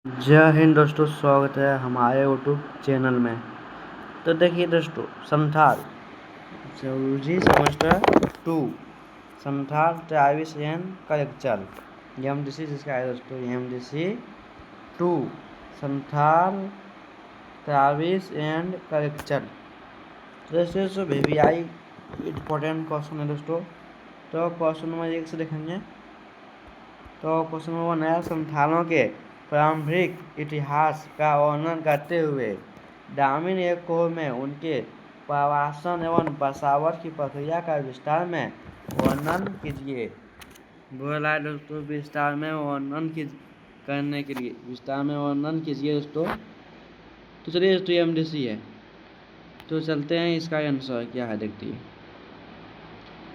जय हिंद दोस्तों, स्वागत है हमारे यूट्यूब चैनल में। तो देखिए दोस्तों, Santhal zoology semester 2 Santhal tribes and culture MDC जिसका है दोस्तों, MDC 2 Santhal tribes and culture. तो दोस्तों वीवीआई इम्पोर्टेंट क्वेश्चन है दोस्तों। तो क्वेश्चन नंबर 1 से देखेंगे। तो क्वेश्चन नंबर 1 है, संथालों के प्रारंभिक इतिहास का वर्णन करते हुए डार्विन एको में उनके प्रवासन एवं बसावट की प्रक्रिया का विस्तार में वर्णन कीजिए। बोला दोस्तों, विस्तार में वर्णन करने के लिए विस्तार में वर्णन कीजिए दोस्तों। तो चलिए दोस्तों, एमडीसी है, तो चलते हैं इसका आंसर क्या है देखते हैं।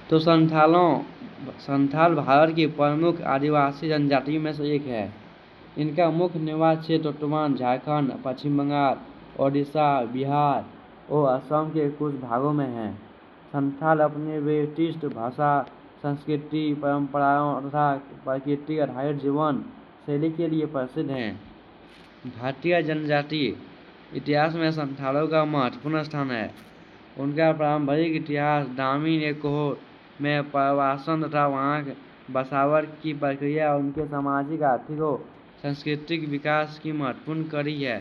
तो संथाल भारत की प्रमुख आदिवासी जनजाति में से एक है। इनका मुख्य निवास क्षेत्र वर्तमान झारखंड, पश्चिम बंगाल, ओडिशा, बिहार और असम के कुछ भागों में है। संथाल अपनी विशिष्ट भाषा, संस्कृति, परंपराओं तथा प्रकृति आधारित जीवन शैली के लिए प्रसिद्ध हैं। भारतीय जनजातीय इतिहास में संथालों का महत्वपूर्ण स्थान है। उनका पारंपरिक इतिहास डार्विन एकोहो में प्रवासन तथा वहाँ बसावट की प्रक्रिया उनके सामाजिक, आर्थिक और सांस्कृतिक विकास की महत्वपूर्ण कड़ी है।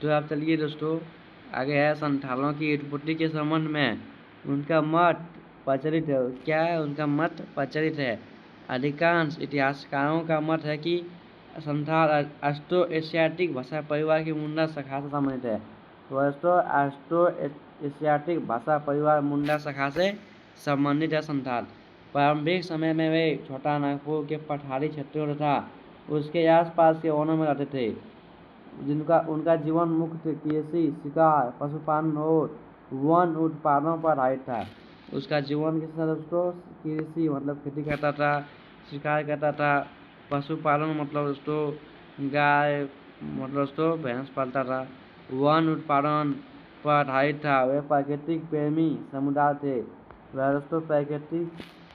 तो आप चलिए दोस्तों, आगे है संथालों की उत्पत्ति के संबंध में उनका मत प्रचलित है। क्या है उनका मत प्रचलित है? अधिकांश इतिहासकारों का मत है कि संथाल ऑस्ट्रो एशियाटिक भाषा परिवार की मुंडा शाखा से संबंधित है। तो ऑस्ट्रो एशियाटिक भाषा परिवार मुंडा शाखा से संबंधित है संथाल। प्रारंभिक समय में वे छोटा नागपुर के पठारी क्षेत्रों तथा उसके आसपास के वनों में रहते थे, उनका जीवन मुख्य कृषि, शिकार, पशुपालन और वन उत्पादों पर आधारित था। उसका जीवन किस तरह दोस्तों? कृषि मतलब खेती करता था, शिकार करता था, पशुपालन मतलब दोस्तों गाय मतलब दोस्तों भैंस पालता था, वन उत्पादन पर आधारित था। वे प्राकृतिक प्रेमी समुदाय थे। वह दोस्तों प्राकृतिक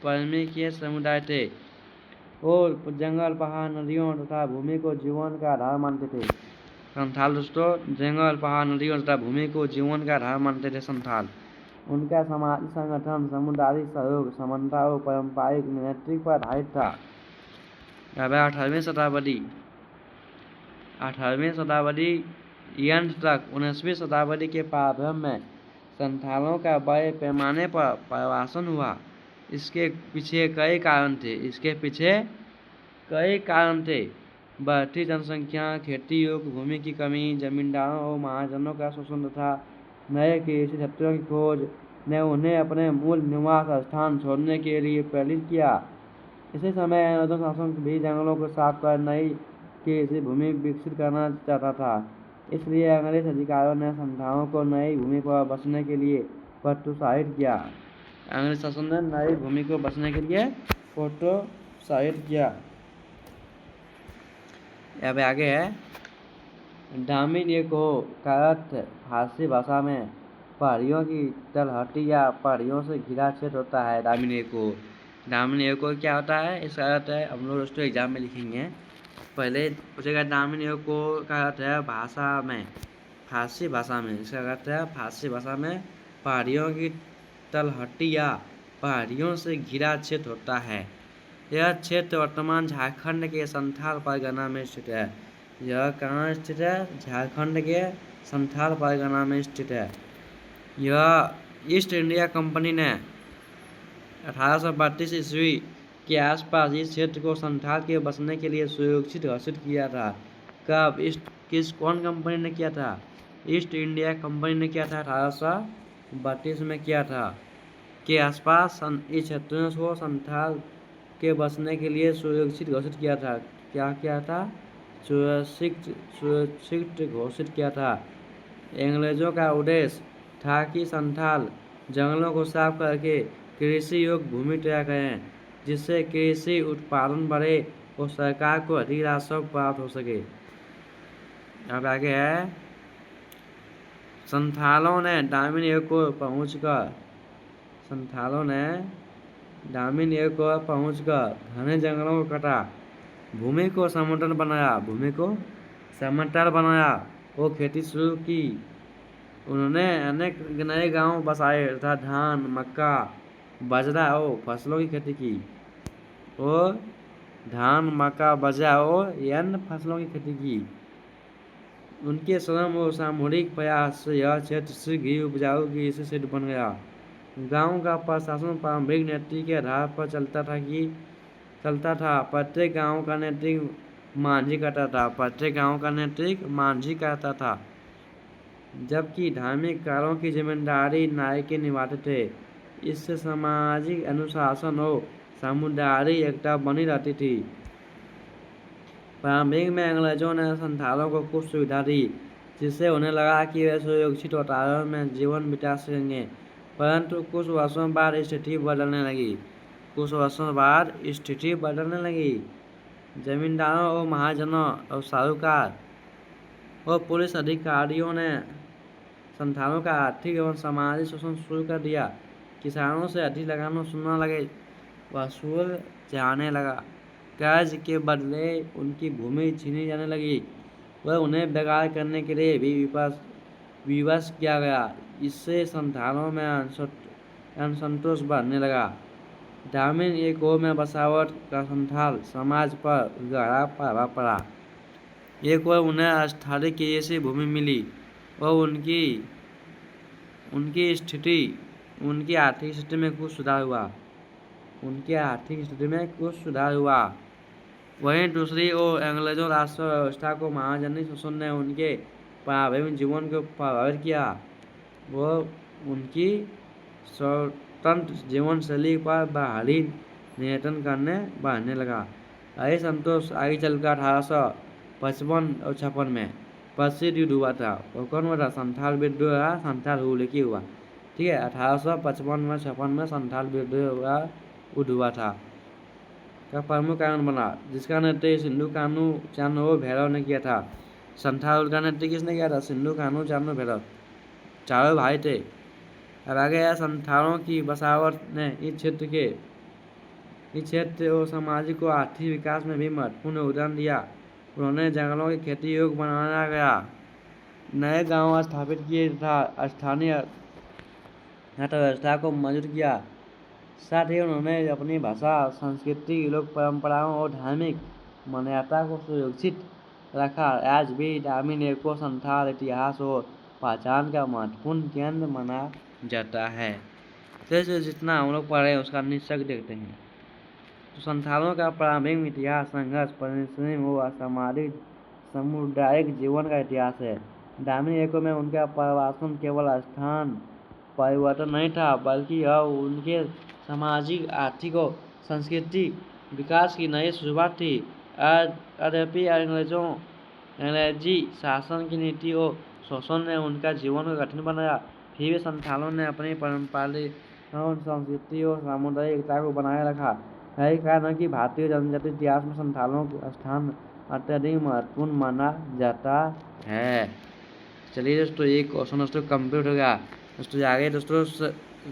प्रेमी के समुदाय थे और जंगल, पहाड़, नदियों तथा भूमि को जीवन का आधार मानते थे। संथाल दोस्तों जंगल, पहाड़, नदियों तथा भूमि को जीवन का आधार मानते थे संथाल। उनका सामाजिक संगठन सामुदायिक सहयोग, समानता और पारंपरिक नेतृत्व पर आधारित था। अब 18वीं शताब्दी अंत तक 19वीं शताब्दी के प्रारंभ में संथालों का बड़े पैमाने पर प्रवासन हुआ। इसके पीछे कई कारण थे। बढ़ती जनसंख्या, खेती योग्य भूमि की कमी, जमींदारों और महाजनों का शोषण तथा नए कृषि क्षेत्रों की खोज ने उन्हें अपने मूल निवास स्थान छोड़ने के लिए प्रेरित किया। इसी समय अंग्रेजों शासन भी जंगलों को साफ कर नई कृषि भूमि विकसित करना चाहता था। इसलिए अंग्रेज अधिकारियों ने संथालों को नई भूमि पर बसने के लिए प्रोत्साहित किया। अंग्रेज शासन ने नई भूमि को बसने के लिए प्रोत्साहित किया। अब आगे है डार्विन एकोहो का अर्थ फारसी भाषा में पहाड़ियों की तलहटी या पहाड़ियों से घिरा क्षेत्र होता है। डार्विन एकोहो क्या होता है? इसका अर्थ है, हम लोग दोस्तों एग्जाम में लिखेंगे, पहले पूछेगा डार्विन एकोहो का अर्थ है भाषा में, फारसी भाषा में। इसका अर्थ है फारसी भाषा में पहाड़ियों की तलहटी या पहाड़ियों से घिरा क्षेत्र होता है। यह क्षेत्र वर्तमान झारखंड के संथाल परगना में स्थित है। यह कहाँ स्थित है? झारखंड के संथाल परगना में स्थित है। यह ईस्ट इंडिया कंपनी ने 1832 ईस्वी के आसपास इस क्षेत्र को संथाल के बसने के लिए सुरक्षित घोषित किया था। कब? कौन कंपनी ने किया था? ईस्ट इंडिया कंपनी ने किया था, 1832 में किया था। के आसपास इस क्षेत्रों को संथाल के बसने के लिए सुरक्षित घोषित किया था। क्या किया था? सुरक्षित घोषित किया था। अंग्रेजों का उद्देश्य था कि संथाल जंगलों को साफ करके कृषि योग्य भूमि तैयार करें, जिससे कृषि उत्पादन बढ़े और सरकार को अधिक राजस्व प्राप्त हो सके। अब आगे है संथालों ने डार्विन एकोहो पहुंचकर घने जंगलों को काटा भूमि को समतल बनाया, भूमि को समतल बनाया, वो खेती शुरू की। उन्होंने अनेक नए गांव बसाए तथा धान, मक्का, बाजरा और फसलों की खेती की। और धान, मक्का, बाजरा और अन्य फसलों की खेती की। उनके श्रम और सामूहिक प्रयास से यह क्षेत्र शीघ्र ही उपजाऊ की सिद्ध बन गया। गांव का प्रशासन पारंपरिक नीति के आधार पर चलता था। प्रत्येक गांव का नेतृत्व मांझी करता था। प्रत्येक गांव का नेतृत्व मांझी करता था, जबकि धार्मिक कार्यों की जिम्मेदारी नायक निभाते थे। इससे सामाजिक अनुशासन और सामुदायिक एकता बनी रहती थी। प्रारंभिक में अंग्रेजों ने संथालों को कुछ सुविधा दी, जिससे उन्हें लगा कि वे सुरक्षित वातावरण में जीवन बिता सकेंगे। परंतु कुछ वर्षों बाद स्थिति बदलने लगी। जमींदारों और महाजनों और साहूकार और पुलिस अधिकारियों ने संथालों का आर्थिक एवं सामाजिक शोषण शुरू कर दिया। किसानों से अधिक लगान वसूल जाने लगा। कर्ज के बदले उनकी भूमि छीनी जाने लगी वह उन्हें बेकार करने के लिए भी विवश किया गया। इससे संथालों में असंतोष बढ़ने लगा। ग्रामीण एक ओर में बसावट का संथाल समाज पर गहरा प्रभाव पड़ा। एक ओर उन्हें स्थायी कृषि भूमि मिली और उनकी आर्थिक स्थिति में कुछ सुधार हुआ। वहीं दूसरी ओर अंग्रेजों राष्ट्र व्यवस्था को महाजनी शोषण ने उनके पारिवारिक जीवन को प्रभावित किया। वो उनकी स्वतंत्र जीवन शैली पर बाहरी नियंत्रण बढ़ने लगा। यही संतोष आगे चलकर 1855 और 56 में प्रसिद्ध युद्ध हुआ था। और कौन हुआ था? संथाल विद्रोह या संथाल हुलकी हुआ। ठीक है, 1855 में 56 में संथाल विद्रोह युद्ध हुआ था का प्रमुख कारण बना, जिसका नेतृत्व सिंधु कान्हू चानो भैरव ने किया था। संथाल का नेतृत्व किसने किया था? सिंधु कान्हू चानो भैरव, चारों भाई थे। अब आगे संथालों की बसावट ने इस क्षेत्र और सामाजिक और आर्थिक विकास में भी महत्वपूर्ण योगदान दिया। उन्होंने जंगलों की खेती योग्य बनाया गया, नए गांव स्थापित किए तथा स्थानीय अर्थव्यवस्था को मजबूत किया। साथ ही उन्होंने अपनी भाषा, संस्कृति, लोक परंपराओं और धार्मिक मान्यता को सुरक्षित रखा। आज भी ग्रामीण को संथाल इतिहास और पहचान का महत्वपूर्ण केंद्र माना जाता है। जैसे जितना हम लोग पढ़े उसका निष्कर्ष देखते हैं। तो संथालों का प्रारंभिक इतिहास संघर्ष, परिश्रम और सामाजिक सामुदायिक जीवन का इतिहास है। ग्रामीण इलाकों में उनका प्रवासन केवल स्थान परिवर्तन नहीं था, बल्कि यह उनके सामाजिक, आर्थिक और सांस्कृतिक विकास की नई शुरुआत थी। यद्यपि अंग्रेजी शासन की नीति और शोषण ने उनका जीवन को कठिन बनाया, फिर भी संथालों ने अपनी पारंपरिक संस्कृति और सामुदायिक एकता को बनाए रखा। यही कारण है कि भारतीय जनजातीय इतिहास में संथालों का स्थान अत्यधिक महत्वपूर्ण माना जाता है। चलिए दोस्तों, ये क्वेश्चन दोस्तों कंप्लीट हो गया। दोस्तों आगे दोस्तों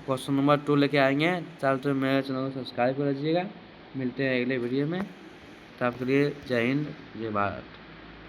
क्वेश्चन नंबर 2 लेके आएंगे। तो मेरे चैनल को सब्सक्राइब कर लीजिएगा। मिलते हैं अगले वीडियो में। तब के लिए जय हिंद, जय भारत।